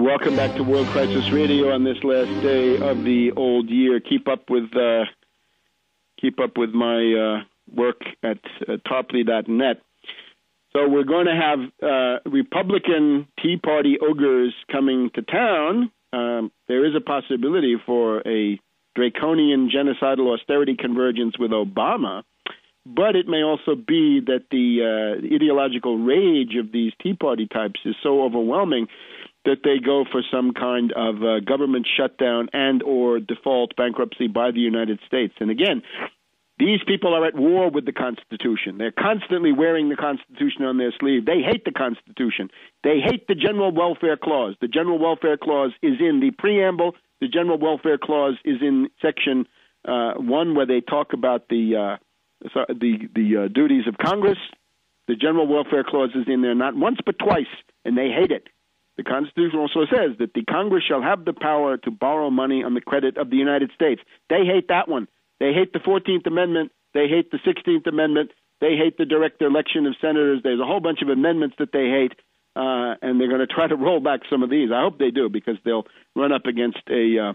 Welcome back to World Crisis Radio on this last day of the old year. Keep up with my work at tarpley.net. So we're going to have Republican Tea Party ogres coming to town. There is a possibility for a draconian genocidal austerity convergence with Obama, but it may also be that the ideological rage of these Tea Party types is so overwhelming that they go for some kind of government shutdown and or default bankruptcy by the United States. And again, these people are at war with the Constitution. They're constantly wearing the Constitution on their sleeve. They hate the Constitution. They hate the General Welfare Clause. The General Welfare Clause is in the preamble. The General Welfare Clause is in Section 1, where they talk about the duties of Congress. The General Welfare Clause is in there not once but twice, and they hate it. The Constitution also says that the Congress shall have the power to borrow money on the credit of the United States. They hate that one. They hate the 14th Amendment. They hate the 16th Amendment. They hate the direct election of senators. There's a whole bunch of amendments that they hate, and they're going to try to roll back some of these. I hope they do, because they'll run up against a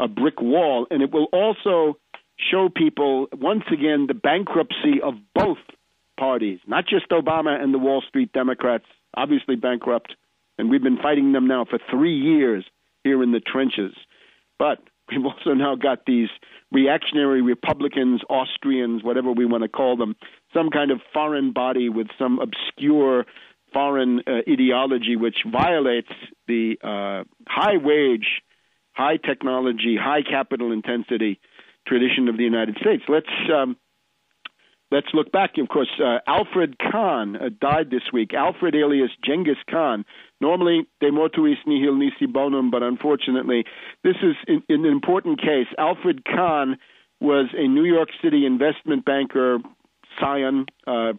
brick wall. And it will also show people, once again, the bankruptcy of both parties, not just Obama and the Wall Street Democrats, obviously bankrupt. And we've been fighting them now for 3 years here in the trenches. But we've also now got these reactionary Republicans, Austrians, whatever we want to call them, some kind of foreign body with some obscure foreign ideology which violates the high wage, high technology, high capital intensity tradition of the United States. Let's look back. Of course, Alfred Khan died this week. Alfred alias Genghis Khan. Normally, de mortuis nihil nisi bonum, but unfortunately, this is an important case. Alfred Khan was a New York City investment banker, scion,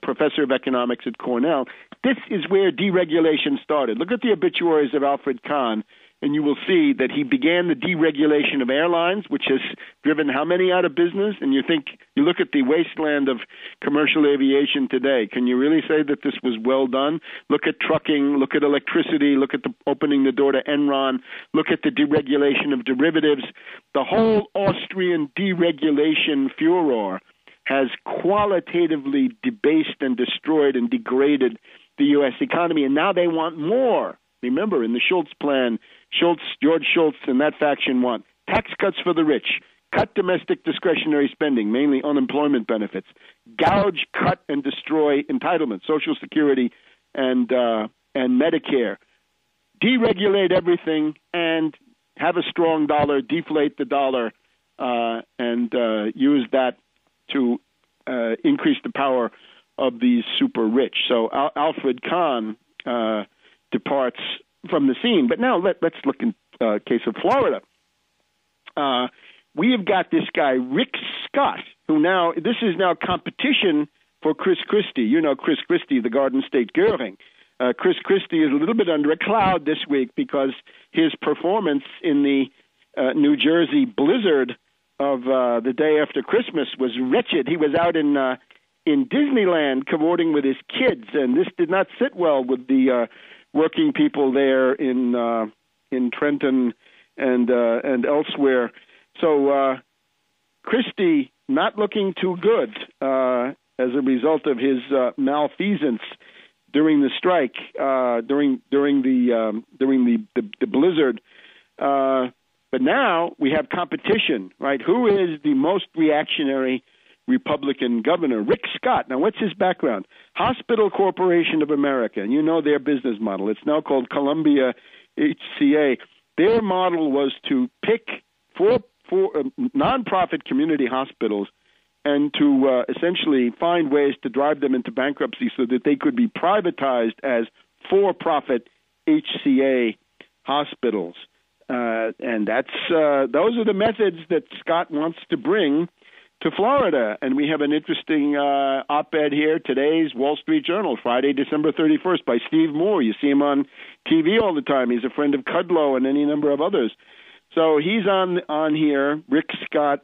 professor of economics at Cornell. This is where deregulation started. Look at the obituaries of Alfred Khan, and you will see that he began the deregulation of airlines, which has driven how many out of business? And you look at the wasteland of commercial aviation today. Can you really say that this was well done? Look at trucking, look at electricity, look at opening the door to Enron, look at the deregulation of derivatives. The whole Austrian deregulation furor has qualitatively debased and destroyed and degraded the U.S. economy, and now they want more. Remember, in the Schultz plan, George Shultz and that faction want tax cuts for the rich, cut domestic discretionary spending, mainly unemployment benefits, gouge, cut, and destroy entitlements, Social Security and Medicare, deregulate everything, and have a strong dollar, deflate the dollar, and use that to increase the power of these super rich. So Alfred Khan departs from the scene. But now let's look in case of Florida. We have got this guy, Rick Scott, who this is now competition for Chris Christie. You know Chris Christie, the Garden State Goering. Chris Christie is a little bit under a cloud this week because his performance in the New Jersey blizzard of the day after Christmas was wretched. He was out in Disneyland cavorting with his kids, and this did not sit well with the working people there in Trenton and elsewhere. So Christie not looking too good as a result of his malfeasance during the strike, during the blizzard. But now we have competition, right? Who is the most reactionary Republican governor? Rick Scott. Now, what's his background? Hospital Corporation of America, and you know their business model. It's now called Columbia HCA. Their model was to pick four nonprofit community hospitals and to essentially find ways to drive them into bankruptcy so that they could be privatized as for-profit HCA hospitals. And those are the methods that Scott wants to bring to Florida. And we have an interesting op-ed here, today's Wall Street Journal, Friday, December 31st, by Steve Moore. You see him on TV all the time. He's a friend of Kudlow and any number of others. So he's on here, Rick Scott,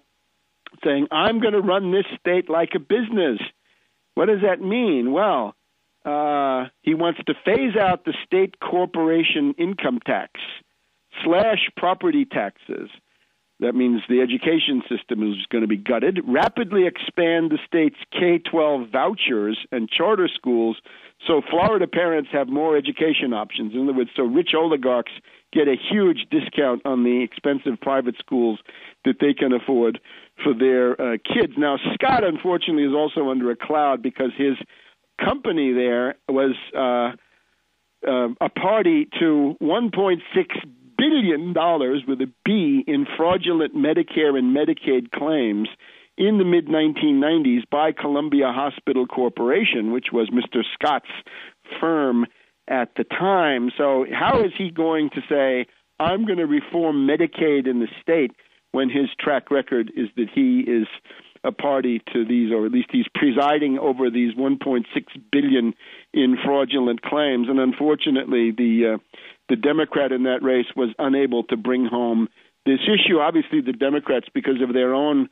saying, I'm going to run this state like a business. What does that mean? Well, he wants to phase out the state corporation income tax. slash property taxes. That means the education system is going to be gutted. Rapidly expand the state's K-12 vouchers and charter schools so Florida parents have more education options. In other words, so rich oligarchs get a huge discount on the expensive private schools that they can afford for their kids. Now, Scott, unfortunately, is also under a cloud because his company there was a party to $1.6 billion with a B in fraudulent Medicare and Medicaid claims in the mid-1990s by Columbia Hospital Corporation, which was Mr. Scott's firm at the time. So how is he going to say, I'm going to reform Medicaid in the state when his track record is that he is a party to these, or at least he's presiding over these $1.6 billion in fraudulent claims? And unfortunately, the Democrat in that race was unable to bring home this issue. Obviously, the Democrats, because of their own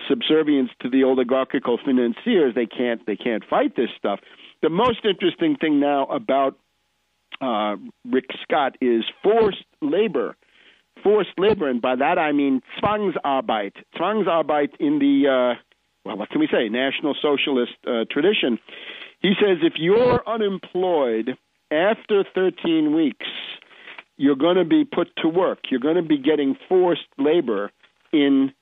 subservience to the oligarchical financiers, they can't fight this stuff. The most interesting thing now about Rick Scott is forced labor, and by that I mean Zwangsarbeit. Zwangsarbeit in the, what can we say, National Socialist tradition. He says if you're unemployed after 13 weeks, you're going to be put to work. You're going to be getting forced labor in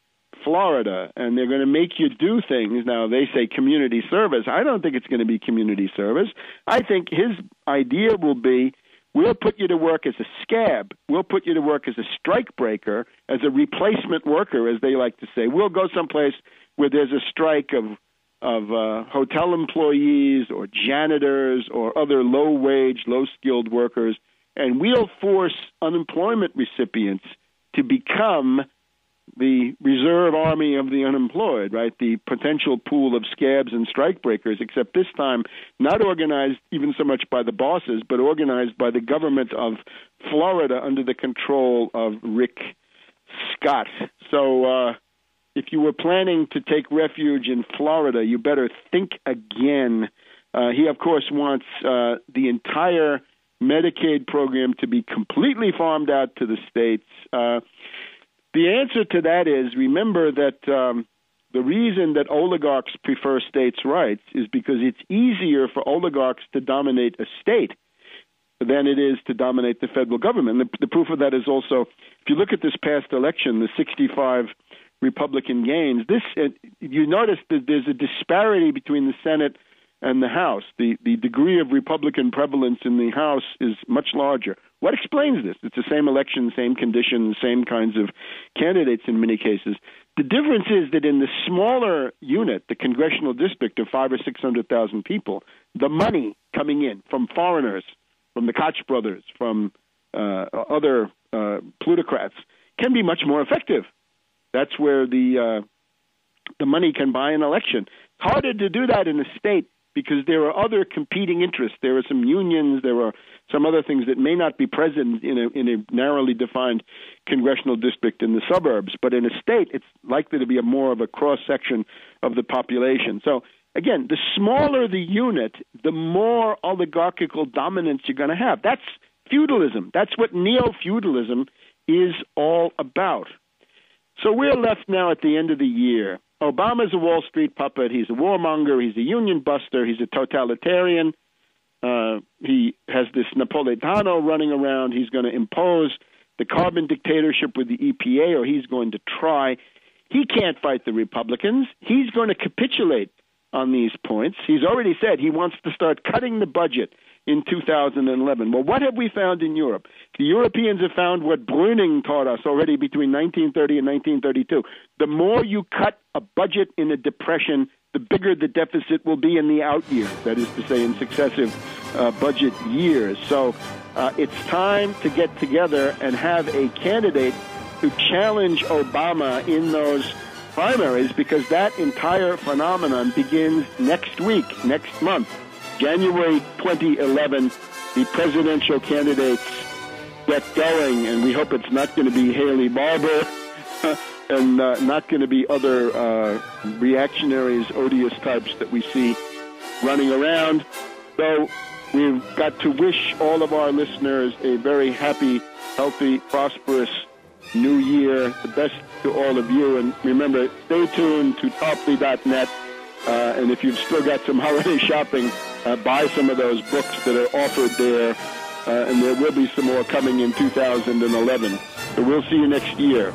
Florida, and they're going to make you do things. Now, they say community service. I don't think it's going to be community service. I think his idea will be, we'll put you to work as a scab. We'll put you to work as a strike breaker, as a replacement worker, as they like to say. We'll go someplace where there's a strike of hotel employees or janitors or other low-wage, low-skilled workers, and we'll force unemployment recipients to become the reserve army of the unemployed, right? The potential pool of scabs and strikebreakers, except this time not organized even so much by the bosses, but organized by the government of Florida under the control of Rick Scott. So if you were planning to take refuge in Florida, you better think again. He, of course, wants the entire Medicaid program to be completely farmed out to the states. The answer to that is, remember that the reason that oligarchs prefer states' rights is because it's easier for oligarchs to dominate a state than it is to dominate the federal government. The proof of that is also, if you look at this past election, the 65 Republican gains, you notice that there's a disparity between the Senate and the House. The degree of Republican prevalence in the House is much larger. What explains this? It's the same election, same conditions, same kinds of candidates in many cases. The difference is that in the smaller unit, the congressional district of 500,000 or 600,000 people, the money coming in from foreigners, from the Koch brothers, from other plutocrats, can be much more effective. That's where the money can buy an election. It's harder to do that in a state because there are other competing interests. There are some unions, there are some other things that may not be present in a narrowly defined congressional district in the suburbs. But in a state, it's likely to be more of a cross-section of the population. So, again, the smaller the unit, the more oligarchical dominance you're going to have. That's feudalism. That's what neo-feudalism is all about. So we're left now at the end of the year. Obama's a Wall Street puppet. He's a warmonger. He's a union buster. He's a totalitarian. He has this Napolitano running around. He's going to impose the carbon dictatorship with the EPA, or he's going to try. He can't fight the Republicans. He's going to capitulate on these points. He's already said he wants to start cutting the budget in 2011. Well, what have we found in Europe? The Europeans have found what Brüning taught us already between 1930 and 1932. The more you cut a budget in a depression, the bigger the deficit will be in the out years, that is to say, in successive budget years. So it's time to get together and have a candidate to challenge Obama in those primaries, because that entire phenomenon begins next week, next month. January 2011, the presidential candidates get going, and we hope it's not going to be Haley Barbour and not going to be other reactionaries, odious types that we see running around. So we've got to wish all of our listeners a very happy, healthy, prosperous New Year. The best to all of you. And remember, stay tuned to Tarpley.net. And if you've still got some holiday shopping, buy some of those books that are offered there. And there will be some more coming in 2011. So we'll see you next year.